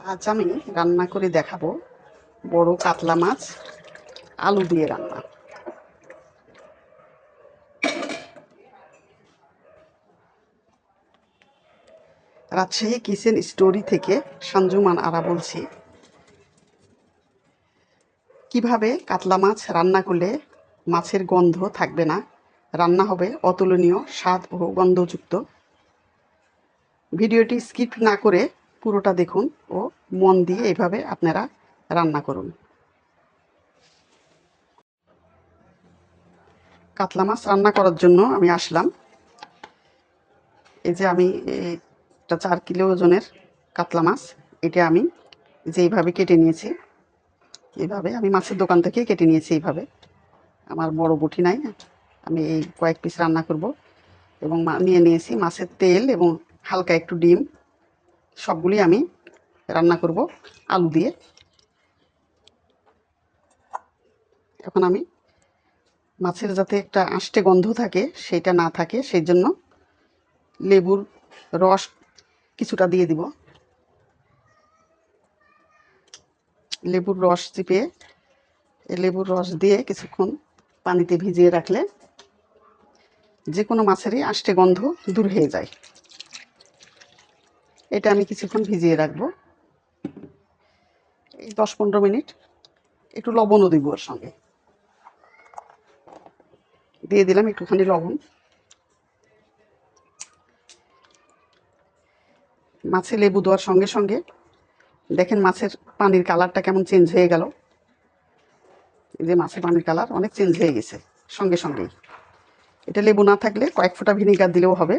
আজ আমি রান্না করে দেখাবো বড় কাতলা মাছ আলু দিয়ে রান্না। রাজশাহী কিচেন স্টোরি থেকে সঞ্জুমান আরা বলছি। কিভাবে কাতলা মাছ রান্না করলে মাছের গন্ধ থাকবে না, রান্না হবে অতুলনীয় স্বাদ ও গন্ধযুক্ত। ভিডিওটি স্কিপ না করে পুরোটা দেখুন ও মন দিয়ে এভাবে আপনারা রান্না করুন। কাতলা মাছ রান্না করার জন্য আমি আসলাম। এই যে আমি এটা 4 কিলো ওজনের কাতলা মাছ। এটা আমি যে এইভাবে কেটে নিয়েছি। এইভাবে আমি মাছের দোকান থেকে কেটে নিয়েছি এইভাবে। আমার বড় বটি নাই, আমি এই কয়েক পিস রান্না করব। এবং নিয়ে নিয়েছি মাছের তেল এবং হালকা একটু ডিম। সবগুলি আমি রান্না করব আলু দিয়ে। এখন আমি মাছের যাতে একটা আষ্টে গন্ধ থাকে সেটা না থাকে সেই জন্য লেবুর রস কিছুটা দিয়ে দিব। লেবুর রস চিপে লেবুর রস দিয়ে কিছুক্ষণ পানিতে ভিজিয়ে রাখলে যে কোনো মাছেরই আষ্টে গন্ধ দূর হয়ে যায়। এটা আমি কিছুক্ষণ ভিজিয়ে রাখবো, এই 10-15 মিনিট। একটু লবণও দিব ওর সঙ্গে, দিয়ে দিলাম একটুখানি লবণ। মাছে লেবু দেওয়ার সঙ্গে সঙ্গে দেখেন মাছের পানির কালারটা কেমন চেঞ্জ হয়ে গেল। এই যে মাছের পানির কালার অনেক চেঞ্জ হয়ে গেছে সঙ্গে সঙ্গেই। এটা লেবু না থাকলে কয়েক ফোঁটা ভিনেগার দিলেও হবে।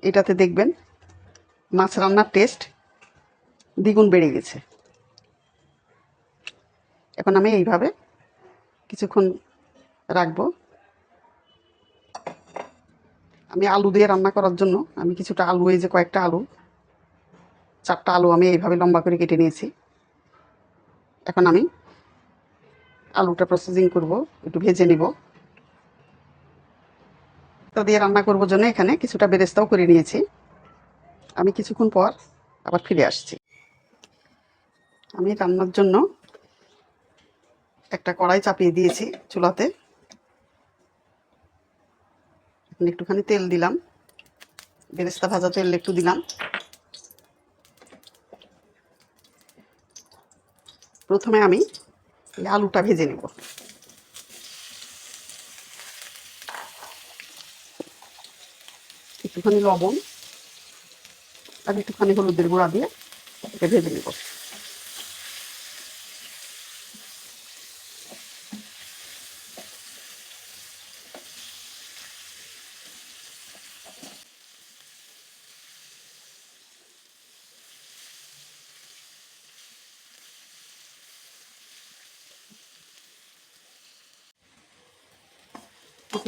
এটাতে দেখবেন মাছ রান্নার টেস্ট দ্বিগুণ বেড়ে গেছে। এখন আমি এইভাবে কিছুক্ষণ রাখবো। আমি আলু দিয়ে রান্না করার জন্য আমি কিছুটা আলু, এই যে কয়েকটা আলু, 4টা আলু আমি এইভাবে লম্বা করে কেটে নিয়েছি। এখন আমি আলুটা প্রসেসিং করব, একটু ভেজে নিব। তা দিয়ে রান্না করবো জন্য এখানে কিছুটা বেরেস্তাও করে নিয়েছি। আমি কিছুক্ষণ পর আবার ফিরে আসছি। আমি রান্নার জন্য একটা কড়াই চাপিয়ে দিয়েছি চুলাতে। একটুখানি তেল দিলাম, বেরেস্তা ভাজা তেল একটু দিলাম। প্রথমে আমি আলুটা ভেজে নেব। একটুখানি লবণ আর একটুখানি হলুদের গুঁড়া দিয়ে এটা ভেজে নেব।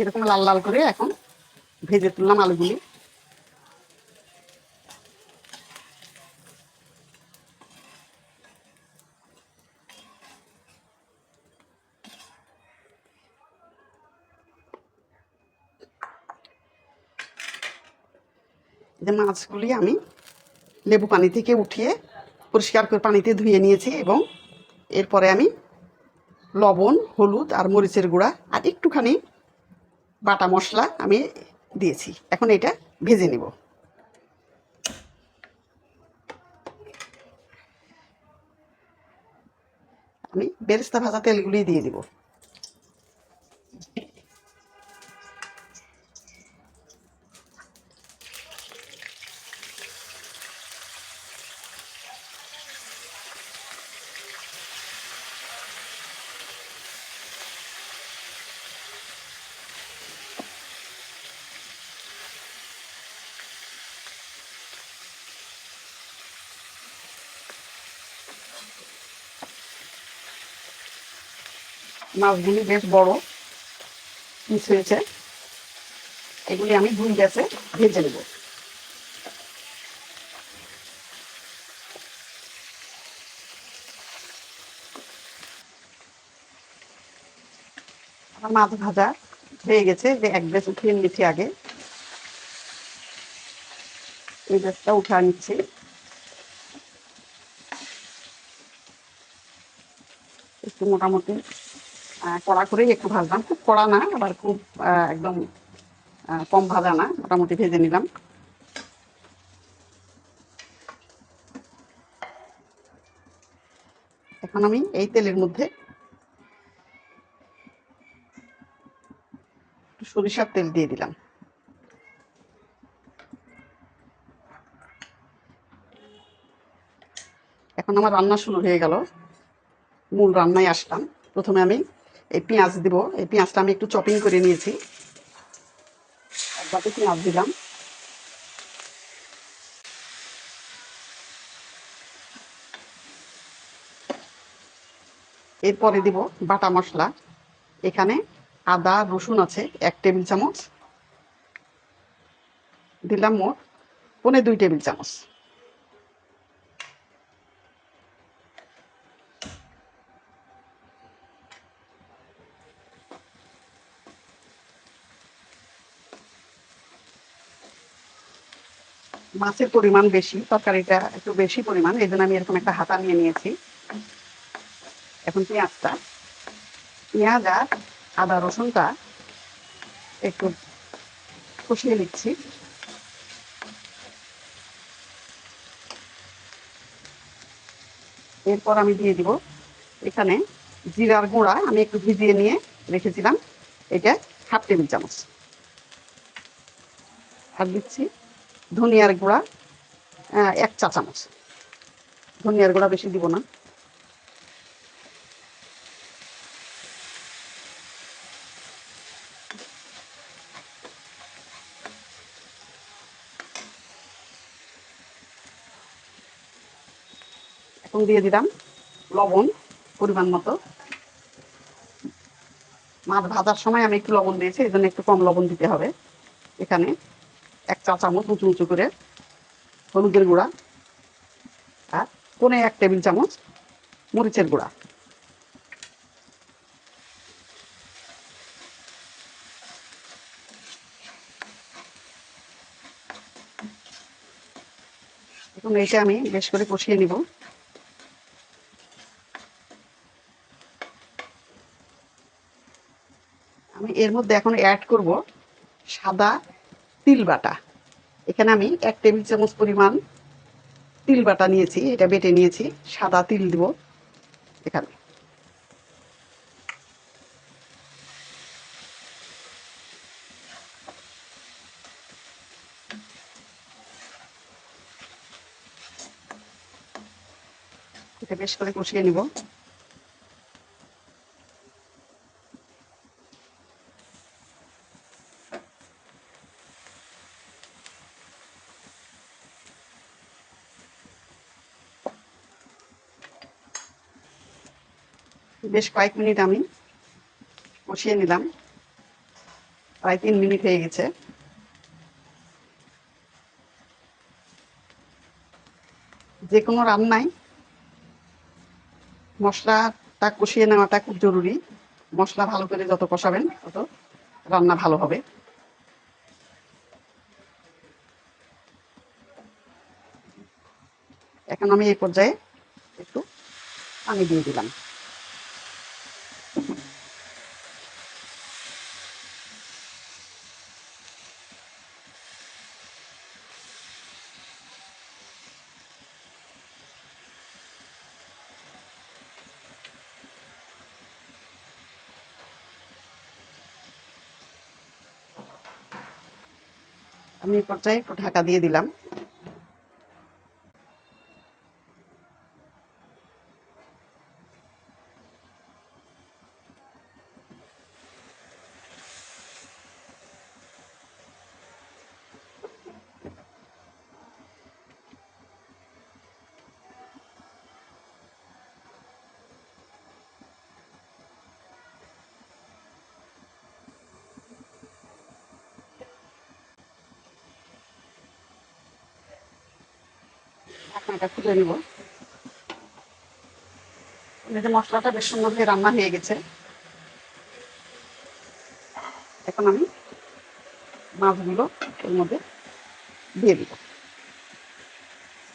এরকম লাল লাল করে এখন ভেজে তুললাম আলুগুলি। যে মাছগুলি আমি লেবু পানি থেকে উঠিয়ে পরিষ্কার করে পানিতে ধুয়ে নিয়েছি এবং এরপরে আমি লবণ, হলুদ আর মরিচের গুঁড়া আর একটুখানি বাটা মশলা আমি দিয়েছি। এখন এটা ভেজে নেব। আমি বেরেস্তা ভাজা তেলগুলি দিয়ে দিব। মাছগুলি বেশ বড় পিস হয়েছে, এগুলি আমি 2 গ্যাসে ভেজে নেব। আমার মাছ ভাজা হয়ে গেছে, যে 1 গ্যাস উঠিয়ে নিয়েছি আগে, এই গ্যাসটা উঠা নিচ্ছি। একটু মোটামুটি কড়া করেই একটু ভাজলাম, খুব কড়া না আবার খুব একদম কম ভাজা না, মোটামুটি ভেজে নিলাম। এখন আমি এই তেলের মধ্যে একটু সরিষার তেল দিয়ে দিলাম। এখন আমার রান্না শুরু হয়ে গেল, মূল রান্নায় আসলাম। প্রথমে আমি এই পেঁয়াজ দিব। এই পেঁয়াজটা আমি একটু চপিং করে নিয়েছি, এক বাটি পেঁয়াজ দিলাম। এরপরে দিব বাটা মশলা। এখানে আদা রসুন আছে 1 টেবিল চামচ, দিলাম মোট 1.25 টেবিল চামচ। মাছের পরিমাণ বেশি, তরকারিটা একটু বেশি পরিমাণ, এই জন্য আমি এরকম একটা হাতা নিয়ে নিয়েছি। এখন পেঁয়াজ আর আদা রসুনটা একটু কষিয়ে নিচ্ছি। এরপর আমি দিয়ে দিব এখানে জিরার গুঁড়া, আমি একটু ভিজিয়ে নিয়ে রেখেছিলাম, এটা 1/2 টেবিল চামচ। আর দিচ্ছি ধনিয়ার গুঁড়া 1 চা চামচ। ধনিয়ার গুঁড়া বেশি দিব না। এখন দিয়ে দিলাম লবণ পরিমাণ মতো। মাছ ভাজার সময় আমি একটু লবণ দিয়েছি, এই জন্য একটু কম লবণ দিতে হবে। এখানে 1 চা চামচ উঁচু উঁচু করে হলুদের গুঁড়া, আর 1/4 টেবিল চামচ মরিচের গুঁড়া। এখন এইটা আমি বেশ করে কষিয়ে নিব। আমি এর মধ্যে এখন অ্যাড করব সাদা তিল বাটা। এখানে আমি 1 টেবিল চামচ পরিমাণ তিল বাটা নিয়েছি, এটা বেটে নিয়েছি। সাদা তিল দিব এখানে। এটা বেশ করে কষিয়ে নিব। বেশ কয়েক মিনিট আমি কষিয়ে নিলাম, প্রায় 3 মিনিট হয়ে গেছে। যে কোনো রান্নায় মশলাটা কষিয়ে নেওয়াটা খুব জরুরি। মশলা ভালো করে যত কষাবেন তত রান্না ভালো হবে। এখন আমি এই পর্যায়ে একটু পানি দিয়ে দিলাম। আমি এই পর্যায়ে একটু ঢাকা দিয়ে দিলাম। ঢাকনাটা খুলে নিব। এতে মশলাটা বেশ সুন্দর হয়ে রান্না হয়ে গেছে। এখন আমি মাছগুলো এর মধ্যে দিয়ে দিব।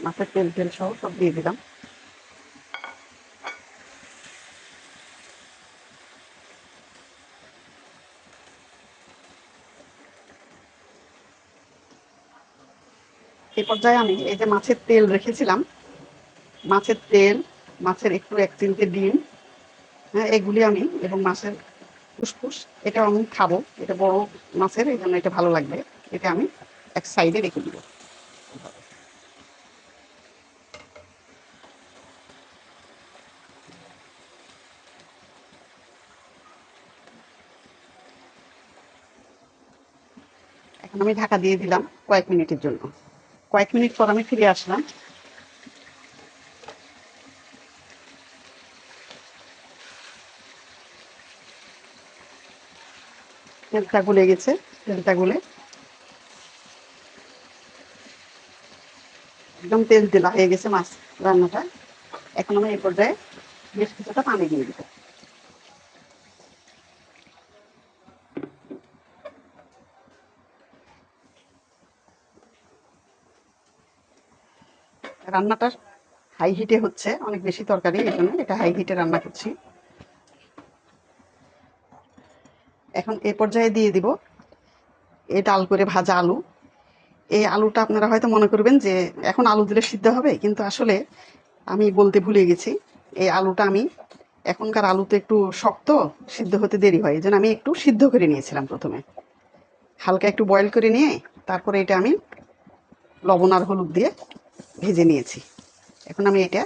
মাছের তেল তেল সহ সব দিয়ে দিলাম। পর্যায়ে আমি এই যে মাছের তেল রেখেছিলাম, মাছের তেল, মাছের একটু 1 চিমটে ডিম, হ্যাঁ, এগুলি আমি এবং মাছের ফুসফুস, এটাও আমি খাবো। এটা বড় মাছের, এই জন্য এটা ভালো লাগবে। এটা আমি এক সাইডে রেখে দিব। এখন আমি ঢাকা দিয়ে দিলাম কয়েক মিনিটের জন্য। কয়েক মিনিট পর আমি ফিরে আসলাম। তেলটা গলে গেছে, তেলটা গলে একদম তেল তেলা হয়ে গেছে মাছ রান্নাটা। এখন আমি এই পর্যায়ে বেশ কিছুটা পানি দিয়ে দিব। রান্নাটা হাই হিটে হচ্ছে, অনেক বেশি তরকারি, এই জন্য এটা হাই হিটে রান্না করছি। এখন এ পর্যায়ে দিয়ে দিব এই ডাল করে ভাজা আলু। এই আলুটা আপনারা হয়তো মনে করবেন যে এখন আলু দিলে সিদ্ধ হবে, কিন্তু আসলে আমি বলতে ভুলে গেছি, এই আলুটা আমি, এখনকার আলু তো একটু শক্ত, সিদ্ধ হতে দেরি হয়, এই জন্য আমি একটু সিদ্ধ করে নিয়েছিলাম প্রথমে, হালকা একটু বয়েল করে নিয়ে তারপরে এটা আমি লবণ আর হলুদ দিয়ে ভেজে নিয়েছি। এখন আমি এটা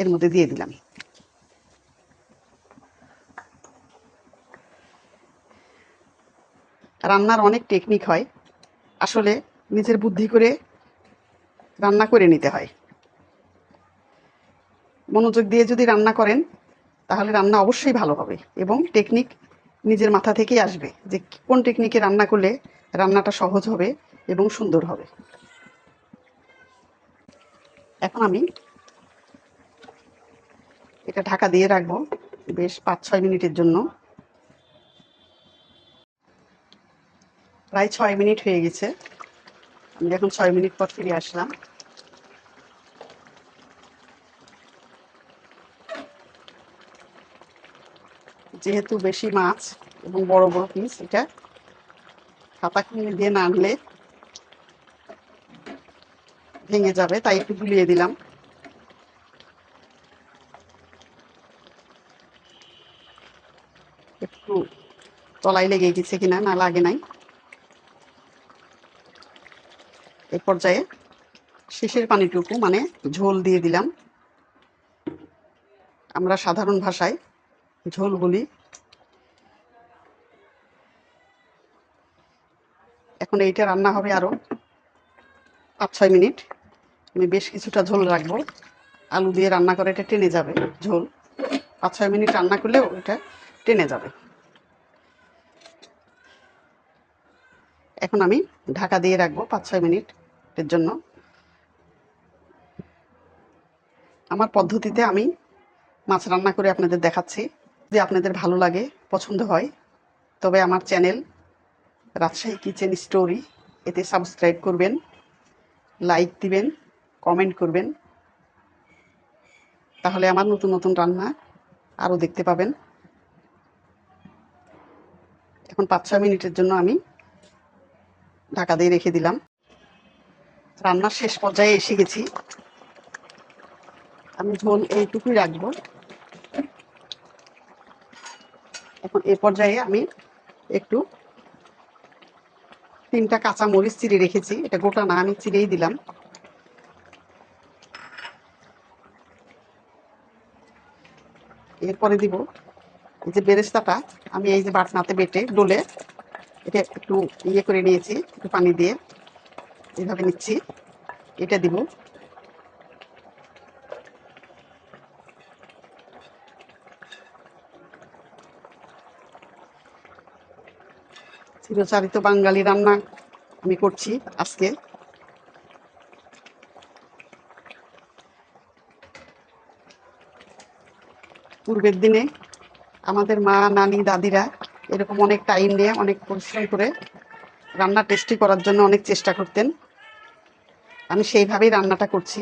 এর মধ্যে দিয়ে দিলাম। রান্নার অনেক টেকনিক হয়, আসলে নিজের বুদ্ধি করে রান্না করে নিতে হয়। মনোযোগ দিয়ে যদি রান্না করেন তাহলে রান্না অবশ্যই ভালো হবে, এবং টেকনিক নিজের মাথা থেকেই আসবে যে কোন টেকনিকে রান্না করলে রান্নাটা সহজ হবে এবং সুন্দর হবে। এখন আমি এটা ঢাকা দিয়ে রাখবো বেশ 5-6 মিনিটের জন্য। প্রায় 6 মিনিট হয়ে গেছে। আমি এখন 6 মিনিট পর ফিরে আসলাম। যেহেতু বেশি মাছ এবং বড় বড় পিস, এটা হাতা খুন্তি দিয়ে না আনলে ভেঙে যাবে, তাই একটু গুলিয়ে দিলাম। একটু তলায় লেগে গেছে কিনা, না লাগে নাই। এই পর্যায়ে শেষের পানিটুকু মানে ঝোল দিয়ে দিলাম। আমরা সাধারণ ভাষায় ঝোল বলি। এখন এইটা রান্না হবে আরো 5-6 মিনিট। আমি বেশ কিছুটা ঝোল রাখবো, আলু দিয়ে রান্না করে এটা টেনে যাবে ঝোল। 5-6 মিনিট রান্না করলেও এটা টেনে যাবে। এখন আমি ঢাকা দিয়ে রাখবো 5-6 মিনিটের জন্য। আমার পদ্ধতিতে আমি মাছ রান্না করে আপনাদের দেখাচ্ছি। যদি আপনাদের ভালো লাগে, পছন্দ হয়, তবে আমার চ্যানেল রাজশাহী কিচেন স্টোরি, এতে সাবস্ক্রাইব করবেন, লাইক দিবেন, কমেন্ট করবেন, তাহলে আমার নতুন নতুন রান্না আরও দেখতে পাবেন। এখন 5-6 মিনিটের জন্য আমি ঢাকা দিয়ে রেখে দিলাম। রান্নার শেষ পর্যায়ে এসে গেছি। আমি ঝোল এইটুকুই রাখবো। এখন এ পর্যায়ে আমি একটু 3টা কাঁচা মরিচ চিড়ে রেখেছি, এটা গোটা না, আমি চিড়েই দিলাম। এরপরে দিব এই যে বেরেস্তাটা, আমি এই যে বাটনাতে বেটে ডলে এটা একটু ইয়ে করে নিয়েছি, একটু পানি দিয়ে এইভাবে নিচ্ছি, এটা দিব। চিরচারিত বাঙালি রান্না আমি করছি আজকে। পূর্বের দিনে আমাদের মা, নানি, দাদিরা এরকম অনেক টাইম নিয়ে অনেক পরিশ্রম করে রান্না টেস্টি করার জন্য অনেক চেষ্টা করতেন। আমি সেইভাবেই রান্নাটা করছি।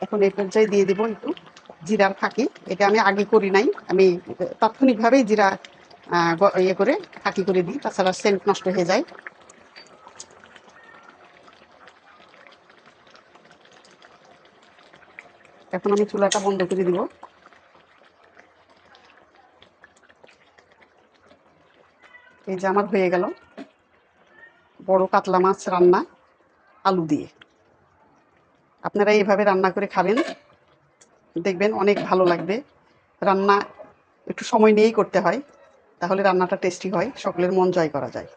এখন এই পর্যায়ে দিয়ে দিব একটু জিরার ফাঁকি। এটা আমি আগে করি নাই, আমি তাৎক্ষণিকভাবেই জিরা ইয়ে করে ফাঁকি করে দিই, তাছাড়া সেন্ট নষ্ট হয়ে যায়। এখন আমি চুলাটা বন্ধ করে দিব। এই যে আমার হয়ে গেল বড় কাতলা মাছ রান্না আলু দিয়ে। আপনারা এইভাবে রান্না করে খাবেন, দেখবেন অনেক ভালো লাগবে। রান্না একটু সময় নিয়েই করতে হয়, তাহলে রান্নাটা টেস্টি হয়, সকলের মন জয় করা যায়।